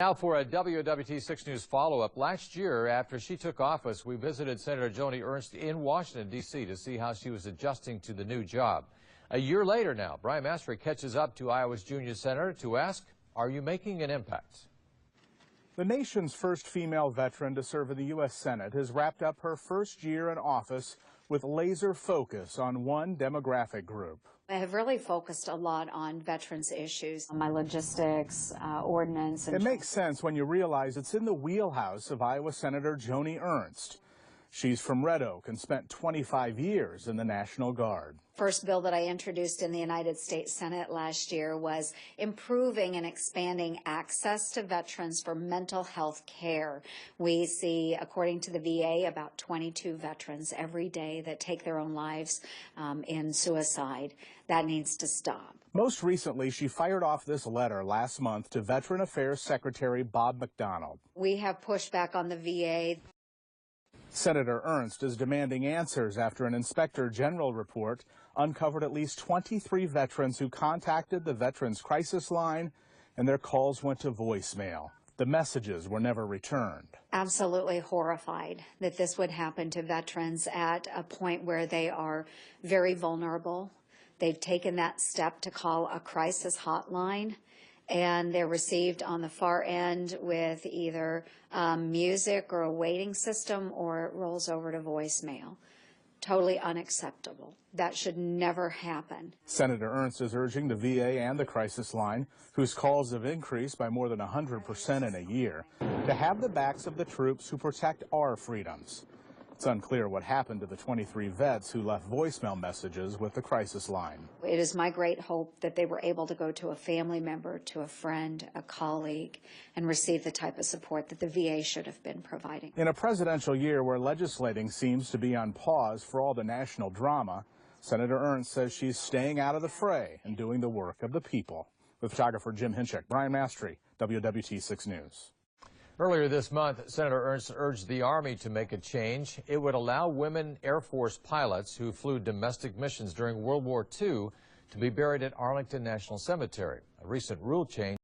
Now for a WOWT 6 News follow-up. Last year, after she took office, we visited Senator Joni Ernst in Washington, D.C. to see how she was adjusting to the new job. A year later now, Brian Mastry catches up to Iowa's junior senator to ask, are you making an impact? The nation's first female veteran to serve in the U.S. Senate has wrapped up her first year in office with laser focus on one demographic group. I have really focused a lot on veterans issues, on my logistics, ordinance. It makes sense when you realize it's in the wheelhouse of Iowa Senator Joni Ernst. She's from Red Oak and spent 25 years in the National Guard. First bill that I introduced in the United States Senate last year was improving and expanding access to veterans for mental health care. We see, according to the VA, about 22 veterans every day that take their own lives in suicide. That needs to stop. Most recently, she fired off this letter last month to Veteran Affairs Secretary Bob McDonald. We have pushed back on the VA. Senator Ernst is demanding answers after an inspector general report uncovered at least 23 veterans who contacted the Veterans Crisis Line, and their calls went to voicemail. The messages were never returned. Absolutely horrified that this would happen to veterans at a point where they are very vulnerable. They've taken that step to call a crisis hotline, and they're received on the far end with either music or a waiting system, or it rolls over to voicemail. Totally unacceptable. That should never happen. Senator Ernst is urging the VA and the crisis line, whose calls have increased by more than 100% in a year, to have the backs of the troops who protect our freedoms. It's unclear what happened to the 23 vets who left voicemail messages with the crisis line. It is my great hope that they were able to go to a family member, to a friend, a colleague, and receive the type of support that the VA should have been providing. In a presidential year where legislating seems to be on pause for all the national drama, Senator Ernst says she's staying out of the fray and doing the work of the people. With photographer Jim Hinchek, Brian Mastry, WOWT 6 News. Earlier this month, Senator Ernst urged the Army to make a change. It would allow women Air Force pilots who flew domestic missions during World War II to be buried at Arlington National Cemetery. A recent rule change